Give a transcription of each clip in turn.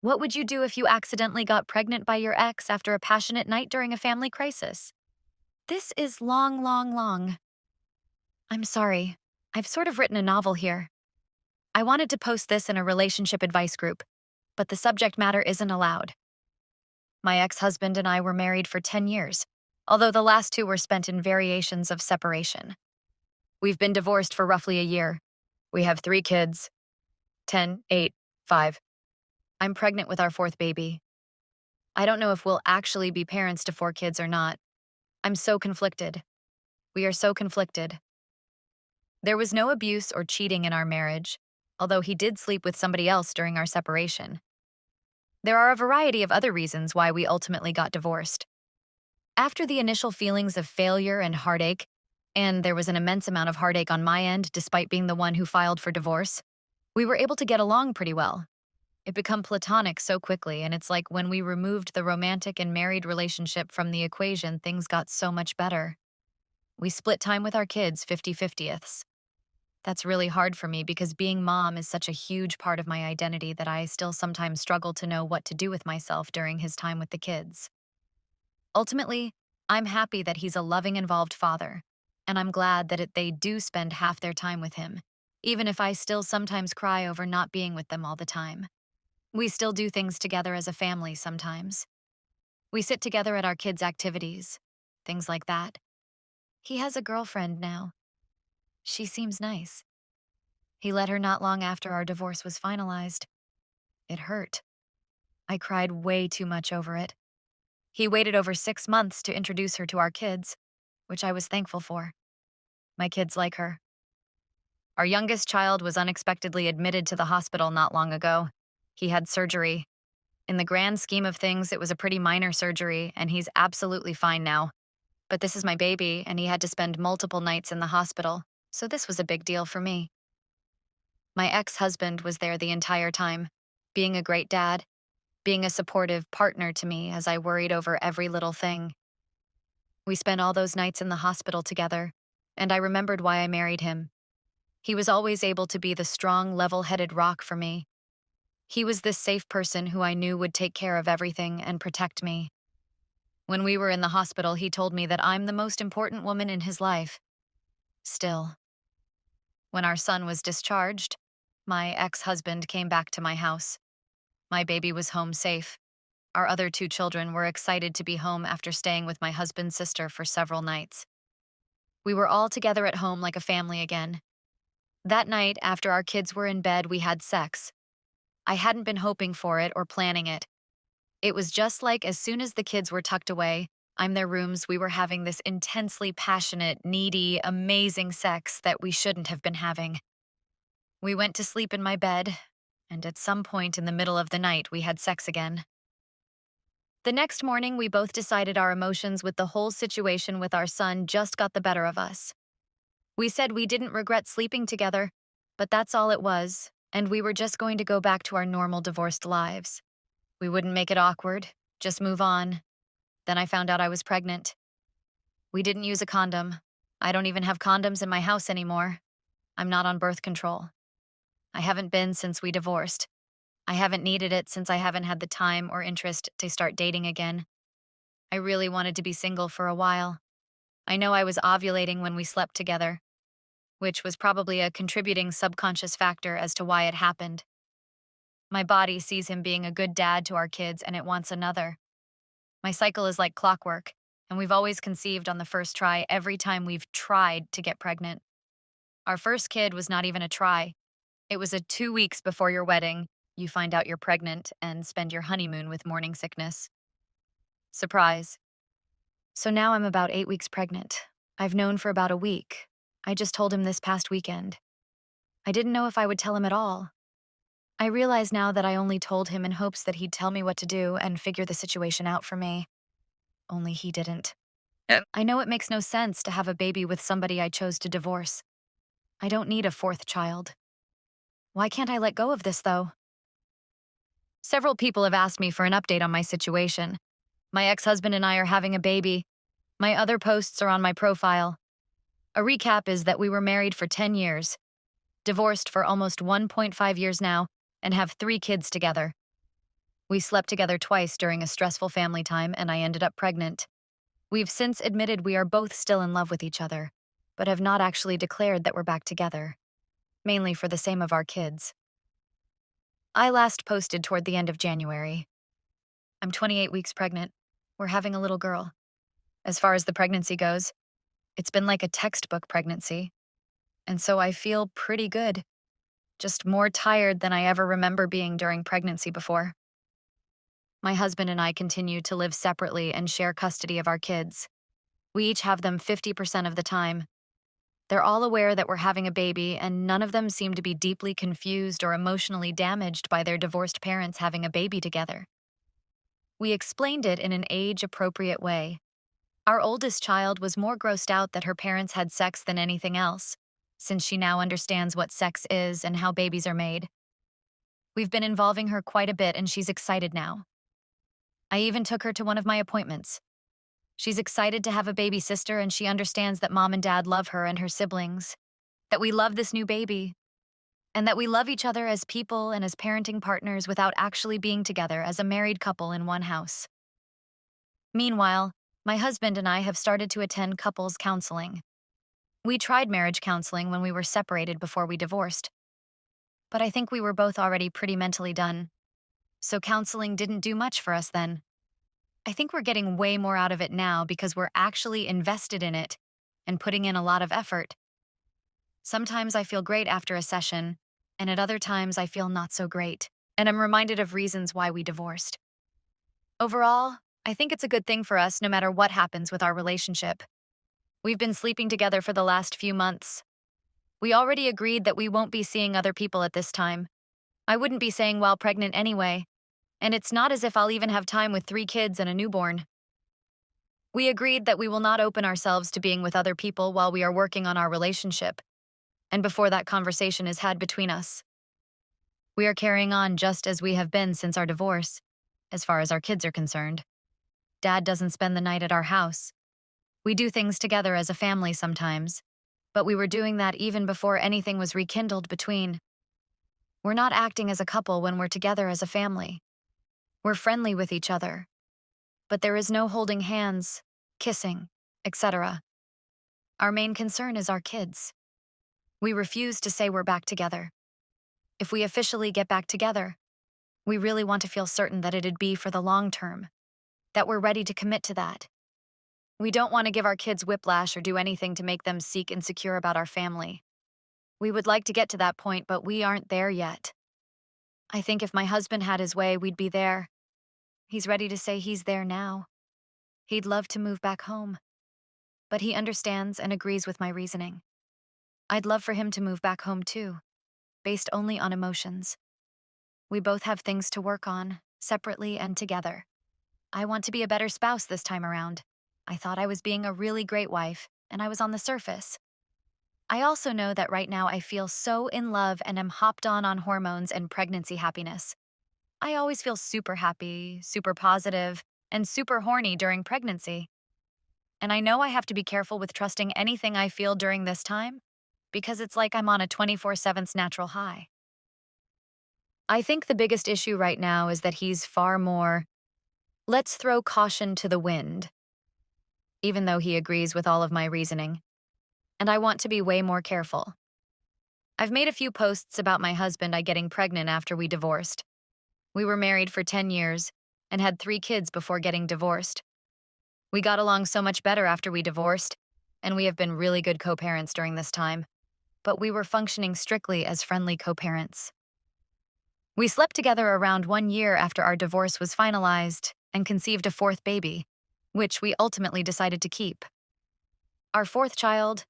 What would you do if you accidentally got pregnant by your ex after a passionate night during a family crisis? This is long, long, long. I'm sorry. I've sort of written a novel here. I wanted to post this in a relationship advice group, but the subject matter isn't allowed. My ex husband and I were married for 10 years, although the last two were spent in variations of separation. We've been divorced for roughly a year. We have 3 kids 10, 8, 5. I'm pregnant with our fourth baby. I don't know if we'll actually be parents to 4 kids or not. I'm so conflicted. We are so conflicted. There was no abuse or cheating in our marriage, although he did sleep with somebody else during our separation. There are a variety of other reasons why we ultimately got divorced. After the initial feelings of failure and heartache, and there was an immense amount of heartache on my end despite being the one who filed for divorce, we were able to get along pretty well. It became platonic so quickly, and it's like when we removed the romantic and married relationship from the equation, things got so much better. We split time with our kids 50/50ths. That's really hard for me because being mom is such a huge part of my identity that I still sometimes struggle to know what to do with myself during his time with the kids. Ultimately, I'm happy that he's a loving, involved father, and I'm glad that they do spend half their time with him, even if I still sometimes cry over not being with them all the time. We still do things together as a family sometimes. We sit together at our kids' activities, things like that. He has a girlfriend now. She seems nice. He let her not long after our divorce was finalized. It hurt. I cried way too much over it. He waited over 6 months to introduce her to our kids, which I was thankful for. My kids like her. Our youngest child was unexpectedly admitted to the hospital not long ago. He had surgery. In the grand scheme of things, it was a pretty minor surgery, and he's absolutely fine now. But this is my baby, and he had to spend multiple nights in the hospital, so this was a big deal for me. My ex-husband was there the entire time, being a great dad, being a supportive partner to me as I worried over every little thing. We spent all those nights in the hospital together, and I remembered why I married him. He was always able to be the strong, level-headed rock for me. He was this safe person who I knew would take care of everything and protect me. When we were in the hospital, he told me that I'm the most important woman in his life. Still. When our son was discharged, my ex-husband came back to my house. My baby was home safe. Our other 2 children were excited to be home after staying with my husband's sister for several nights. We were all together at home like a family again. That night, after our kids were in bed, we had sex. I hadn't been hoping for it or planning it. It was just like as soon as the kids were tucked away, I'm their rooms, we were having this intensely passionate, needy, amazing sex that we shouldn't have been having. We went to sleep in my bed, and at some point in the middle of the night, we had sex again. The next morning, we both decided our emotions with the whole situation with our son just got the better of us. We said we didn't regret sleeping together, but that's all it was, and we were just going to go back to our normal divorced lives. We wouldn't make it awkward, just move on. Then I found out I was pregnant. We didn't use a condom. I don't even have condoms in my house anymore. I'm not on birth control. I haven't been since we divorced. I haven't needed it since I haven't had the time or interest to start dating again. I really wanted to be single for a while. I know I was ovulating when we slept together, which was probably a contributing subconscious factor as to why it happened. My body sees him being a good dad to our kids and it wants another. My cycle is like clockwork, and we've always conceived on the first try every time we've tried to get pregnant. Our first kid was not even a try. It was a 2 weeks before your wedding, you find out you're pregnant and spend your honeymoon with morning sickness. Surprise. So now I'm about 8 weeks pregnant. I've known for about a week. I just told him this past weekend. I didn't know if I would tell him at all. I realize now that I only told him in hopes that he'd tell me what to do and figure the situation out for me. Only he didn't. I know it makes no sense to have a baby with somebody I chose to divorce. I don't need a fourth child. Why can't I let go of this, though? Several people have asked me for an update on my situation. My ex-husband and I are having a baby. My other posts are on my profile. A recap is that we were married for 10 years, divorced for almost 1.5 years now, and have 3 kids together. We slept together twice during a stressful family time, and I ended up pregnant. We've since admitted we are both still in love with each other, but have not actually declared that we're back together, mainly for the same of our kids. I last posted toward the end of January. I'm 28 weeks pregnant. We're having a little girl. As far as the pregnancy goes, it's been like a textbook pregnancy, and so I feel pretty good, just more tired than I ever remember being during pregnancy before. My husband and I continue to live separately and share custody of our kids. We each have them 50% of the time. They're all aware that we're having a baby, and none of them seem to be deeply confused or emotionally damaged by their divorced parents having a baby together. We explained it in an age-appropriate way. Our oldest child was more grossed out that her parents had sex than anything else, since she now understands what sex is and how babies are made. We've been involving her quite a bit, and she's excited now. I even took her to one of my appointments. She's excited to have a baby sister, and she understands that mom and dad love her and her siblings, that we love this new baby, and that we love each other as people and as parenting partners without actually being together as a married couple in one house. Meanwhile, my husband and I have started to attend couples counseling. We tried marriage counseling when we were separated before we divorced, but I think we were both already pretty mentally done, so counseling didn't do much for us then. I think we're getting way more out of it now because we're actually invested in it and putting in a lot of effort. Sometimes I feel great after a session, and at other times I feel not so great, and I'm reminded of reasons why we divorced. Overall, I think it's a good thing for us no matter what happens with our relationship. We've been sleeping together for the last few months. We already agreed that we won't be seeing other people at this time. I wouldn't be saying while pregnant anyway, and it's not as if I'll even have time with 3 kids and a newborn. We agreed that we will not open ourselves to being with other people while we are working on our relationship, and before that conversation is had between us. We are carrying on just as we have been since our divorce, as far as our kids are concerned. Dad doesn't spend the night at our house. We do things together as a family sometimes, but we were doing that even before anything was rekindled between. We're not acting as a couple when we're together as a family. We're friendly with each other, but there is no holding hands, kissing, etc. Our main concern is our kids. We refuse to say we're back together. If we officially get back together, we really want to feel certain that it'd be for the long term, that we're ready to commit to that. We don't want to give our kids whiplash or do anything to make them seek insecure about our family. We would like to get to that point, but we aren't there yet. I think if my husband had his way, we'd be there. He's ready to say he's there now. He'd love to move back home. But he understands and agrees with my reasoning. I'd love for him to move back home too, based only on emotions. We both have things to work on, separately and together. I want to be a better spouse this time around. I thought I was being a really great wife, and I was on the surface. I also know that right now I feel so in love and am hopped on hormones and pregnancy happiness. I always feel super happy, super positive, and super horny during pregnancy. And I know I have to be careful with trusting anything I feel during this time, because it's like I'm on a 24/7 natural high. I think the biggest issue right now is that he's far more, let's throw caution to the wind, even though he agrees with all of my reasoning. And I want to be way more careful. I've made a few posts about my husband getting pregnant after we divorced. We were married for 10 years and had 3 kids before getting divorced. We got along so much better after we divorced, and we have been really good co-parents during this time, but we were functioning strictly as friendly co-parents. We slept together around 1 year after our divorce was finalized and conceived a 4th baby, which we ultimately decided to keep. Our 4th child,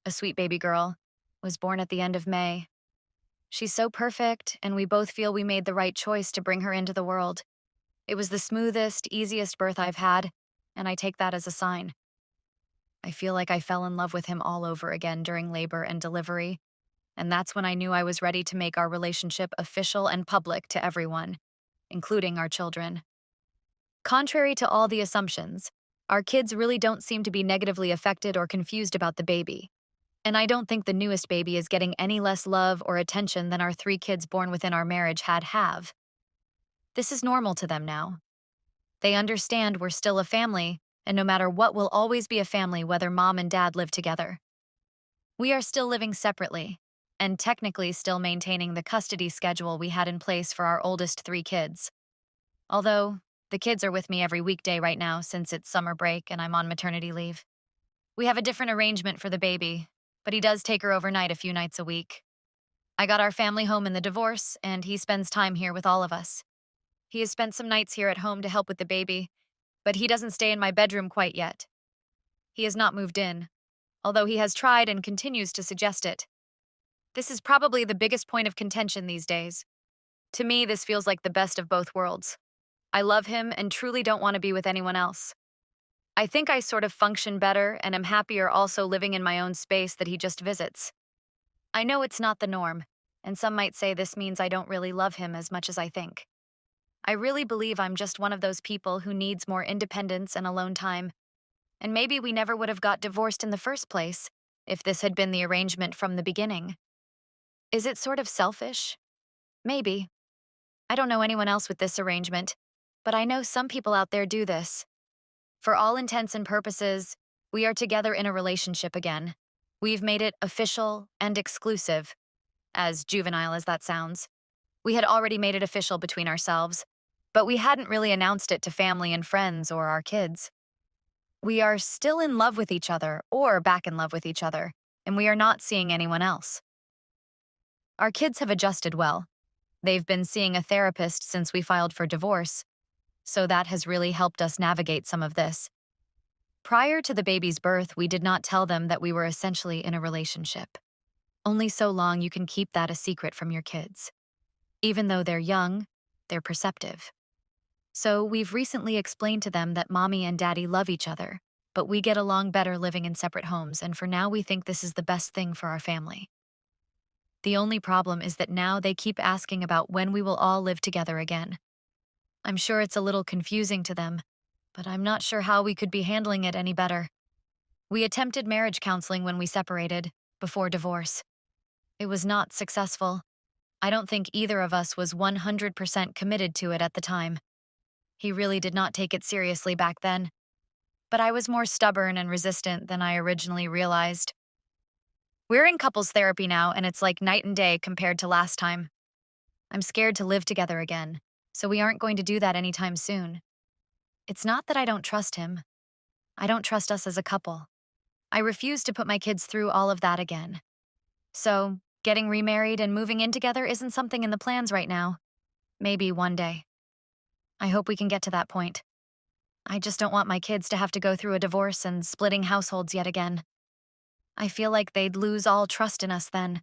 a sweet baby girl, was born at the end of May. She's so perfect, and we both feel we made the right choice to bring her into the world. It was the smoothest, easiest birth I've had, and I take that as a sign. I feel like I fell in love with him all over again during labor and delivery, and that's when I knew I was ready to make our relationship official and public to everyone, including our children. Contrary to all the assumptions, our kids really don't seem to be negatively affected or confused about the baby. And I don't think the newest baby is getting any less love or attention than our 3 kids born within our marriage have. This is normal to them now. They understand we're still a family, and no matter what, we'll always be a family whether mom and dad live together. We are still living separately, and technically still maintaining the custody schedule we had in place for our oldest 3 kids. Although, the kids are with me every weekday right now since it's summer break and I'm on maternity leave. We have a different arrangement for the baby, but he does take her overnight a few nights a week. I got our family home in the divorce, and he spends time here with all of us. He has spent some nights here at home to help with the baby, but he doesn't stay in my bedroom quite yet. He has not moved in, although he has tried and continues to suggest it. This is probably the biggest point of contention these days. To me, this feels like the best of both worlds. I love him and truly don't want to be with anyone else. I think I sort of function better and am happier also living in my own space that he just visits. I know it's not the norm, and some might say this means I don't really love him as much as I think. I really believe I'm just one of those people who needs more independence and alone time, and maybe we never would have got divorced in the first place if this had been the arrangement from the beginning. Is it sort of selfish? Maybe. I don't know anyone else with this arrangement, but I know some people out there do this. For all intents and purposes, we are together in a relationship again. We've made it official and exclusive, as juvenile as that sounds. We had already made it official between ourselves, but we hadn't really announced it to family and friends or our kids. We are still in love with each other or back in love with each other, and we are not seeing anyone else. Our kids have adjusted well. They've been seeing a therapist since we filed for divorce, so that has really helped us navigate some of this. Prior to the baby's birth, we did not tell them that we were essentially in a relationship. Only so long you can keep that a secret from your kids. Even though they're young, they're perceptive. So we've recently explained to them that mommy and daddy love each other, but we get along better living in separate homes, and for now we think this is the best thing for our family. The only problem is that now they keep asking about when we will all live together again. I'm sure it's a little confusing to them, but I'm not sure how we could be handling it any better. We attempted marriage counseling when we separated, before divorce. It was not successful. I don't think either of us was 100% committed to it at the time. He really did not take it seriously back then. But I was more stubborn and resistant than I originally realized. We're in couples therapy now, and it's like night and day compared to last time. I'm scared to live together again, so we aren't going to do that anytime soon. It's not that I don't trust him. I don't trust us as a couple. I refuse to put my kids through all of that again. So, getting remarried and moving in together isn't something in the plans right now. Maybe one day. I hope we can get to that point. I just don't want my kids to have to go through a divorce and splitting households yet again. I feel like they'd lose all trust in us then.